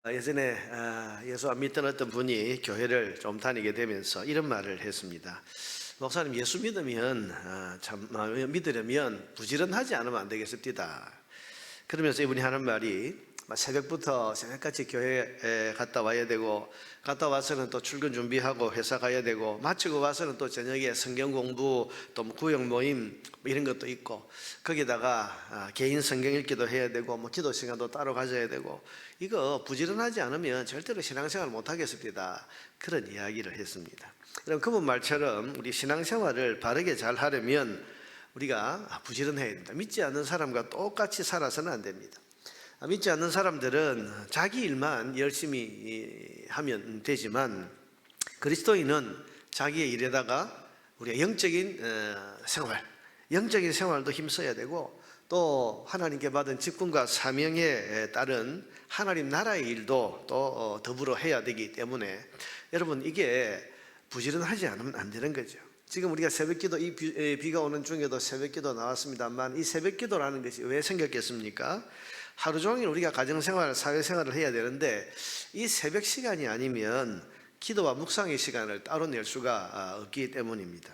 예전에 예수 안 믿던 어떤 분이 교회를 좀 다니게 되면서 이런 말을 했습니다. 목사님, 예수 믿으면 믿으려면 부지런하지 않으면 안 되겠습니다. 그러면서 이분이 하는 말이 새벽부터 새벽같이 교회에 갔다 와야 되고, 갔다 와서는 또 출근 준비하고 회사 가야 되고, 마치고 와서는 또 저녁에 성경 공부, 또 구역 모임 이런 것도 있고, 거기다가 개인 성경 읽기도 해야 되고, 기도 시간도 따로 가져야 되고, 이거 부지런하지 않으면 절대로 신앙생활 못 하겠습니다. 그런 이야기를 했습니다. 그럼 그분 말처럼 우리 신앙생활을 바르게 잘 하려면 우리가 부지런해야 됩니다. 믿지 않는 사람과 똑같이 살아서는 안 됩니다. 믿지 않는 사람들은 자기 일만 열심히 하면 되지만, 그리스도인은 자기의 일에다가 우리가 영적인 생활도 힘써야 되고, 또 하나님께 받은 직분과 사명에 따른 하나님 나라의 일도 또 더불어 해야 되기 때문에, 여러분, 이게 부지런하지 않으면 안 되는 거죠. 지금 우리가 새벽기도, 이 비가 오는 중에도 새벽기도 나왔습니다만, 이 새벽기도라는 것이 왜 생겼겠습니까? 하루 종일 우리가 가정생활, 사회생활을 해야 되는데, 이 새벽 시간이 아니면 기도와 묵상의 시간을 따로 낼 수가 없기 때문입니다.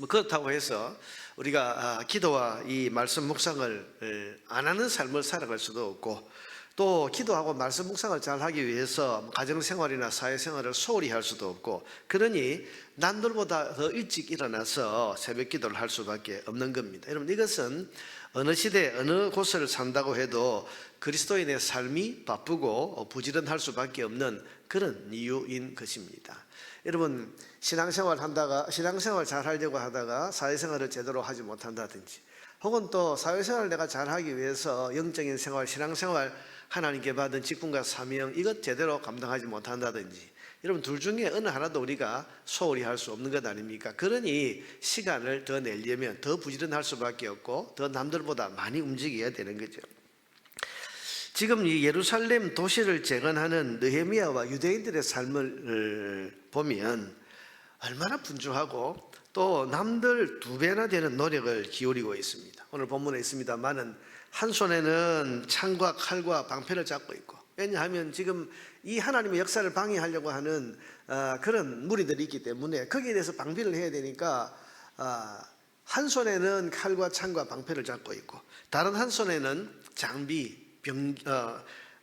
그렇다고 해서 우리가 기도와 이 말씀 묵상을 안 하는 삶을 살아갈 수도 없고, 또 기도하고 말씀 묵상을 잘 하기 위해서 가정생활이나 사회생활을 소홀히 할 수도 없고, 그러니 남들보다 더 일찍 일어나서 새벽 기도를 할 수밖에 없는 겁니다. 여러분, 이것은 어느 시대 어느 곳을 산다고 해도 그리스도인의 삶이 바쁘고 부지런할 수밖에 없는 그런 이유인 것입니다. 여러분, 신앙생활 잘 하려고 하다가 사회생활을 제대로 하지 못한다든지, 혹은 또 사회생활을 내가 잘 하기 위해서 영적인 생활, 신앙생활, 하나님께 받은 직분과 사명, 이것 제대로 감당하지 못한다든지, 여러분, 둘 중에 어느 하나도 우리가 소홀히 할 수 없는 것 아닙니까? 그러니 시간을 더 내려면 더 부지런할 수밖에 없고, 더 남들보다 많이 움직여야 되는 거죠. 지금 이 예루살렘 도시를 재건하는 느헤미야와 유대인들의 삶을 보면 얼마나 분주하고 또 남들 2배나 되는 노력을 기울이고 있습니다. 오늘 본문에 있습니다만은 한 손에는 창과 칼과 방패를 잡고 있고, 왜냐하면 지금 이 하나님의 역사를 방해하려고 하는 그런 무리들이 있기 때문에 거기에 대해서 방비를 해야 되니까, 한 손에는 칼과 창과 방패를 잡고 있고, 다른 한 손에는 장비,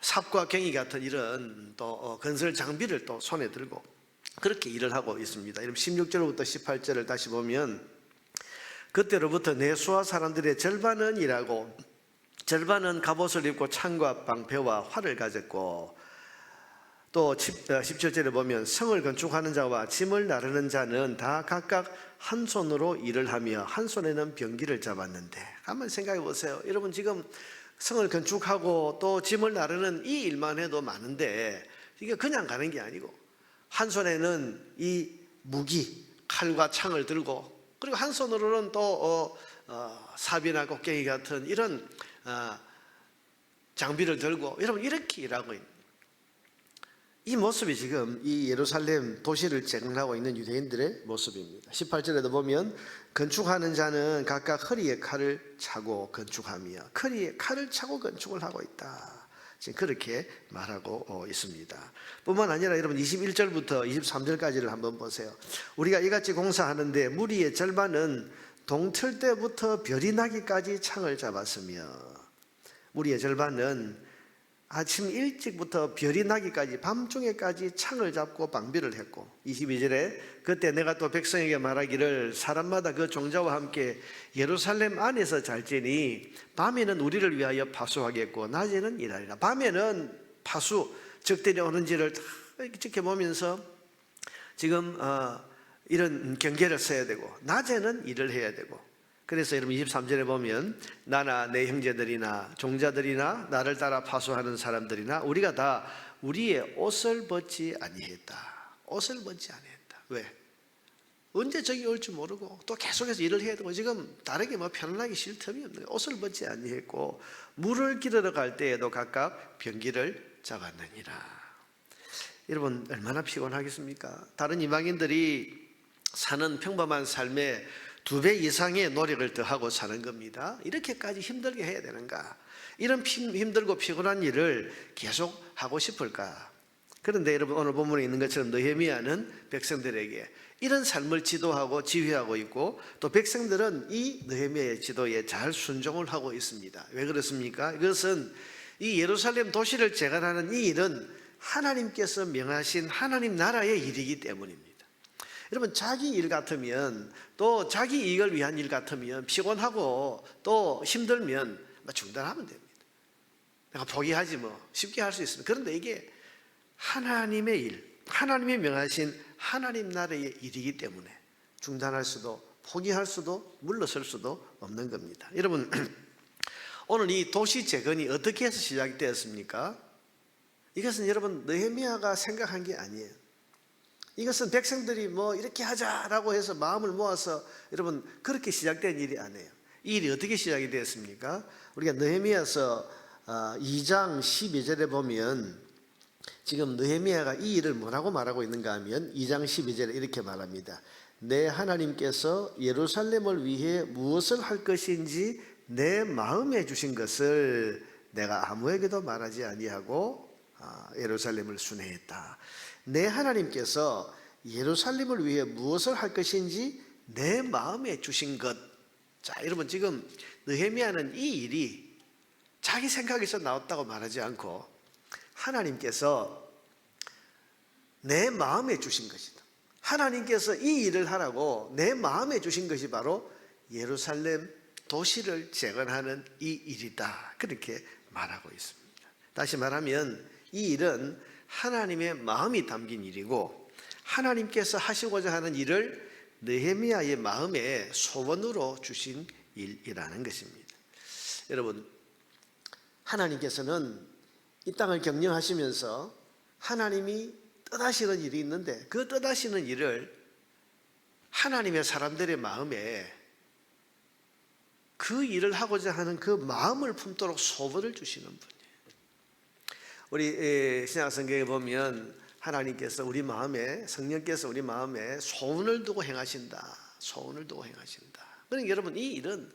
삽과 갱이 같은 이런 또 건설 장비를 또 손에 들고 그렇게 일을 하고 있습니다. 16절부터 18절을 다시 보면, 그때로부터 내수아 사람들의 절반은 일하고 절반은 갑옷을 입고 창과 방패와 활을 가졌고, 또 17절에 보면 성을 건축하는 자와 짐을 나르는 자는 다 각각 한 손으로 일을 하며 한 손에는 병기를 잡았는데, 한번 생각해 보세요. 여러분, 지금 성을 건축하고 또 짐을 나르는 이 일만 해도 많은데, 이게 그냥 가는 게 아니고 한 손에는 이 무기, 칼과 창을 들고, 그리고 한 손으로는 또 삽이나 곡괭이 같은 이런 장비를 들고, 여러분, 이렇게 일하고 있는 이 모습이 지금 이 예루살렘 도시를 재건하고 있는 유대인들의 모습입니다. 18절에도 보면 건축하는 자는 각각 허리에 칼을 차고 건축하며, 허리에 칼을 차고 건축을 하고 있다, 지금 그렇게 말하고 있습니다. 뿐만 아니라 여러분, 21절부터 23절까지를 한번 보세요. 우리가 이같이 공사하는데 무리의 절반은 동틀 때부터 별이 나기까지 창을 잡았으며, 무리의 절반은 아침 일찍부터 별이 나기까지 밤중에까지 창을 잡고 방비를 했고, 22절에 그때 내가 또 백성에게 말하기를 사람마다 그 종자와 함께 예루살렘 안에서 잘지니 밤에는 우리를 위하여 파수하겠고 낮에는 일하리라. 밤에는 파수, 적들이 오는지를 다 이렇게 지켜보면서 지금 이런 경계를 써야 되고, 낮에는 일을 해야 되고, 그래서 여러분 23절에 보면 나나 내 형제들이나 종자들이나 나를 따라 파수하는 사람들이나 우리가 다 우리의 옷을 벗지 아니했다. 옷을 벗지 아니했다. 왜? 언제 적이 올 줄 모르고 또 계속해서 일을 해야 되고, 지금 다르게 편안하게 쉴 틈이 없는 거예요. 옷을 벗지 아니했고 물을 기르러 갈 때에도 각각 병기를 잡았느니라. 여러분, 얼마나 피곤하겠습니까? 다른 이방인들이 사는 평범한 삶에 2배 이상의 노력을 더하고 사는 겁니다. 이렇게까지 힘들게 해야 되는가? 이런 힘들고 피곤한 일을 계속 하고 싶을까? 그런데 여러분 오늘 본문에 있는 것처럼 느헤미야는 백성들에게 이런 삶을 지도하고 지휘하고 있고 또 백성들은 이 느헤미야의 지도에 잘 순종을 하고 있습니다. 왜 그렇습니까? 이것은 이 예루살렘 도시를 재건하는 이 일은 하나님께서 명하신 하나님 나라의 일이기 때문입니다. 여러분 자기 일 같으면 또 자기 이익을 위한 일 같으면 피곤하고 또 힘들면 중단하면 됩니다. 내가 포기하지 뭐 쉽게 할 수 있습니다. 그런데 이게 하나님의 일, 하나님이 명하신 하나님 나라의 일이기 때문에 중단할 수도 포기할 수도 물러설 수도 없는 겁니다. 여러분 오늘 이 도시 재건이 어떻게 해서 시작이 되었습니까? 이것은 여러분 느헤미야가 생각한 게 아니에요. 이것은 백성들이 뭐 이렇게 하자라고 해서 마음을 모아서 여러분 그렇게 시작된 일이 아니에요. 이 일이 어떻게 시작이 되었습니까? 우리가 느헤미야서 2장 12절에 보면 지금 느헤미야가 이 일을 뭐라고 말하고 있는가 하면 2장 12절에 이렇게 말합니다. 내 하나님께서 예루살렘을 위해 무엇을 할 것인지 내 마음에 주신 것을 내가 아무에게도 말하지 아니하고 예루살렘을 순회했다. 내 하나님께서 예루살렘을 위해 무엇을 할 것인지 내 마음에 주신 것. 자, 여러분 지금 느헤미야는 이 일이 자기 생각에서 나왔다고 말하지 않고 하나님께서 내 마음에 주신 것이다. 하나님께서 이 일을 하라고 내 마음에 주신 것이 바로 예루살렘 도시를 재건하는 이 일이다. 그렇게 말하고 있습니다. 다시 말하면 이 일은 하나님의 마음이 담긴 일이고 하나님께서 하시고자 하는 일을 느헤미야의 마음에 소원으로 주신 일이라는 것입니다. 여러분 하나님께서는 이 땅을 경영하시면서 하나님이 뜻하시는 일이 있는데 그 뜻하시는 일을 하나님의 사람들의 마음에 그 일을 하고자 하는 그 마음을 품도록 소원을 주시는 분이에요. 우리 신약성경에 보면 하나님께서 우리 마음에 성령께서 우리 마음에 소원을 두고 행하신다. 소원을 두고 행하신다. 그러니까 여러분 이 일은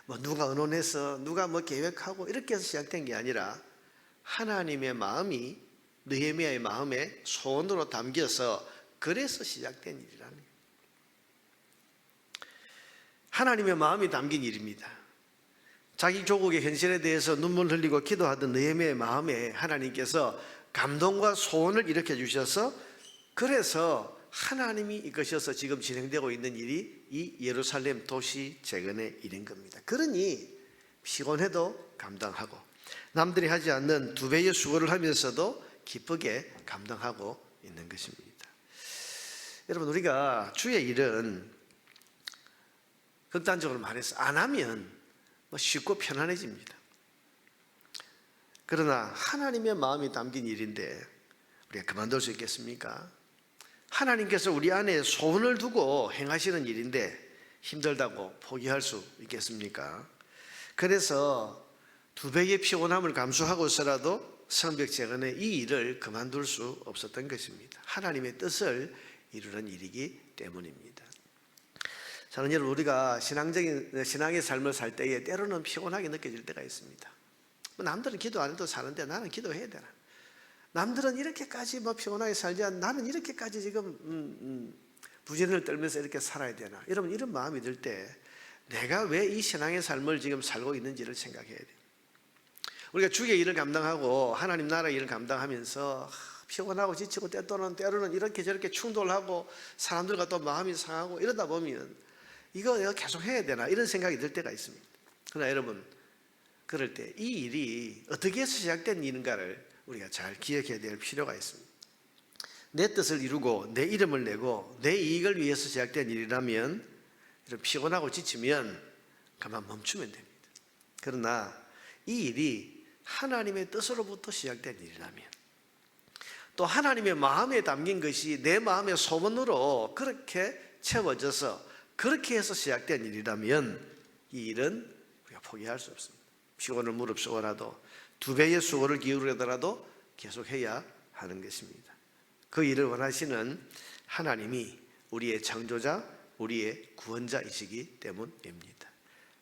뭐 누가 의논해서 누가 뭐 계획하고 이렇게 해서 시작된 게 아니라 하나님의 마음이 느헤미야의 마음에 소원으로 담겨서 그래서 시작된 일이라는 거예요. 하나님의 마음이 담긴 일입니다. 자기 조국의 현실에 대해서 눈물 흘리고 기도하던 느헤미야의 마음에 하나님께서 감동과 소원을 일으켜 주셔서 그래서 하나님이 이끄셔서 지금 진행되고 있는 일이 이 예루살렘 도시 재건의 일인 겁니다. 그러니 피곤해도 감당하고 남들이 하지 않는 2배의 수고를 하면서도 기쁘게 감당하고 있는 것입니다. 여러분 우리가 주의 일은 극단적으로 말해서 안 하면 쉽고 편안해집니다. 그러나 하나님의 마음이 담긴 일인데 우리가 그만둘 수 있겠습니까? 하나님께서 우리 안에 소원을 두고 행하시는 일인데 힘들다고 포기할 수 있겠습니까? 그래서 2배의 피곤함을 감수하고서라도 성벽 재건의 이 일을 그만둘 수 없었던 것입니다. 하나님의 뜻을 이루는 일이기 때문입니다. 저는 여러분 우리가 신앙의 삶을 살 때에 때로는 피곤하게 느껴질 때가 있습니다. 남들은 기도 안 해도 사는데 나는 기도해야 되나? 남들은 이렇게까지 피곤하게 살지 않 나는 이렇게까지 지금 부진을 떨면서 이렇게 살아야 되나? 여러분 이런 마음이 들 때 내가 왜 이 신앙의 삶을 지금 살고 있는지를 생각해야 돼요. 우리가 주의 일을 감당하고 하나님 나라의 일을 감당하면서 피곤하고 지치고 때로는 이렇게 저렇게 충돌하고 사람들과 또 마음이 상하고 이러다 보면 이거 내가 계속 해야 되나 이런 생각이 들 때가 있습니다. 그러나 여러분 그럴 때 이 일이 어떻게 해서 시작된 일인가를 우리가 잘 기억해야 될 필요가 있습니다. 내 뜻을 이루고 내 이름을 내고 내 이익을 위해서 시작된 일이라면 피곤하고 지치면 그만 멈추면 됩니다. 그러나 이 일이 하나님의 뜻으로부터 시작된 일이라면 또 하나님의 마음에 담긴 것이 내 마음의 소원으로 그렇게 채워져서 그렇게 해서 시작된 일이라면 이 일은 우리가 포기할 수 없습니다. 피곤을 무릅쓰고라도 2배의 수고를 기울이더라도 계속해야 하는 것입니다. 그 일을 원하시는 하나님이 우리의 창조자, 우리의 구원자이시기 때문입니다.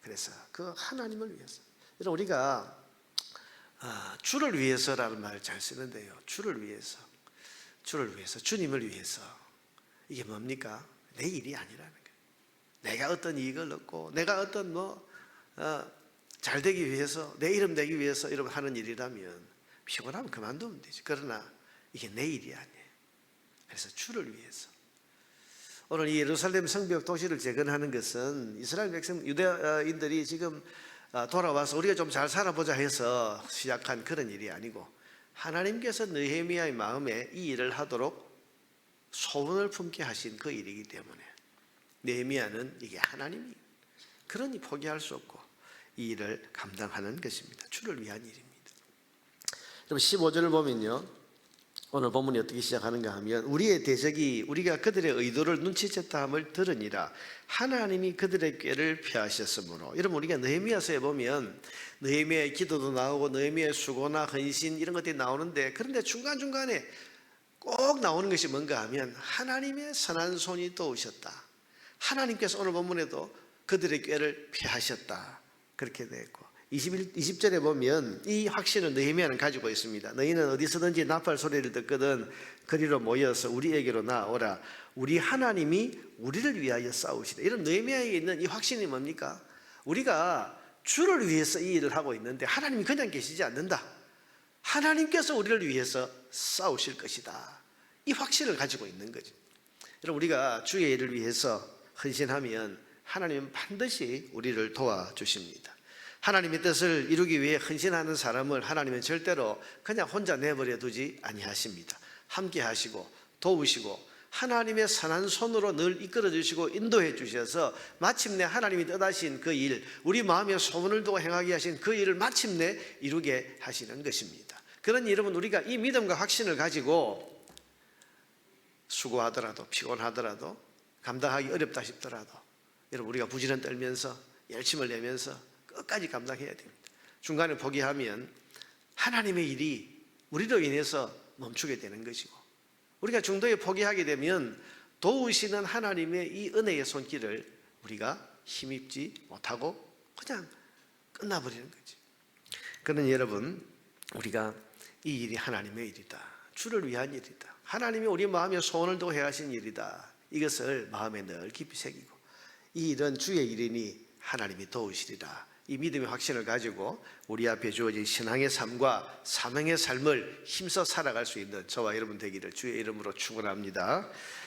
그래서 그 하나님을 위해서 여러분 우리가 주를 위해서라는 말을 잘 쓰는데요. 주를 위해서, 주님을 위해서. 이게 뭡니까? 내 일이 아니라는 거예요. 내가 어떤 이익을 얻고 내가 어떤 잘 되기 위해서, 내 이름 되기 위해서 이런 하는 일이라면 피곤하면 그만두면 되지. 그러나 이게 내 일이 아니에요. 그래서 주를 위해서. 오늘 이 예루살렘 성벽 도시를 재건하는 것은 이스라엘 백성, 유대인들이 지금 돌아와서 우리가 좀 잘 살아보자 해서 시작한 그런 일이 아니고, 하나님께서 느헤미야의 마음에 이 일을 하도록 소원을 품게 하신 그 일이기 때문에 느헤미야는 이게 하나님이, 그러니 포기할 수 없고 이 일을 감당하는 것입니다. 주를 위한 일입니다. 그럼 15절을 보면요, 오늘 본문이 어떻게 시작하는가 하면, 우리의 대적이 우리가 그들의 의도를 눈치챘다 함을 들으니라. 하나님이 그들의 꾀를 펴하셨으므로. 여러분, 우리가 느헤미야서에 보면 느헤미야의 기도도 나오고 느헤미야의 수고나 헌신 이런 것들이 나오는데, 그런데 중간중간에 꼭 나오는 것이 뭔가 하면 하나님의 선한 손이 도우셨다. 하나님께서 오늘 본문에도 그들의 꾀를 펴하셨다, 그렇게 되어 있고, 20절에 보면 이 확신을 느헤미야는 가지고 있습니다. 너희는 어디서든지 나팔 소리를 듣거든 그리로 모여서 우리에게로 나오라. 우리 하나님이 우리를 위하여 싸우시다. 이런 느헤미야에 있는 이 확신이 뭡니까? 우리가 주를 위해서 이 일을 하고 있는데 하나님이 그냥 계시지 않는다. 하나님께서 우리를 위해서 싸우실 것이다. 이 확신을 가지고 있는 거죠. 여러분, 우리가 주의 일을 위해서 헌신하면 하나님은 반드시 우리를 도와주십니다. 하나님의 뜻을 이루기 위해 헌신하는 사람을 하나님은 절대로 그냥 혼자 내버려 두지 아니하십니다. 함께 하시고 도우시고 하나님의 선한 손으로 늘 이끌어 주시고 인도해 주셔서 마침내 하나님이 뜻하신 그 일, 우리 마음에 소원을 두고 행하게 하신 그 일을 마침내 이루게 하시는 것입니다. 그러니 여러분, 우리가 이 믿음과 확신을 가지고 수고하더라도, 피곤하더라도, 감당하기 어렵다 싶더라도, 여러분, 우리가 부지런 떨면서 열심을 내면서 끝까지 감당해야 됩니다. 중간에 포기하면 하나님의 일이 우리로 인해서 멈추게 되는 것이고, 우리가 중도에 포기하게 되면 도우시는 하나님의 이 은혜의 손길을 우리가 힘입지 못하고 그냥 끝나버리는 거지. 그러니 여러분, 우리가 이 일이 하나님의 일이다, 주를 위한 일이다, 하나님이 우리 마음에 소원을 두고 행하신 일이다, 이것을 마음에 늘 깊이 새기고, 이 일은 주의 일이니 하나님이 도우시리라, 이 믿음의 확신을 가지고 우리 앞에 주어진 신앙의 삶과 사명의 삶을 힘써 살아갈 수 있는 저와 여러분 되기를 주의 이름으로 축원합니다.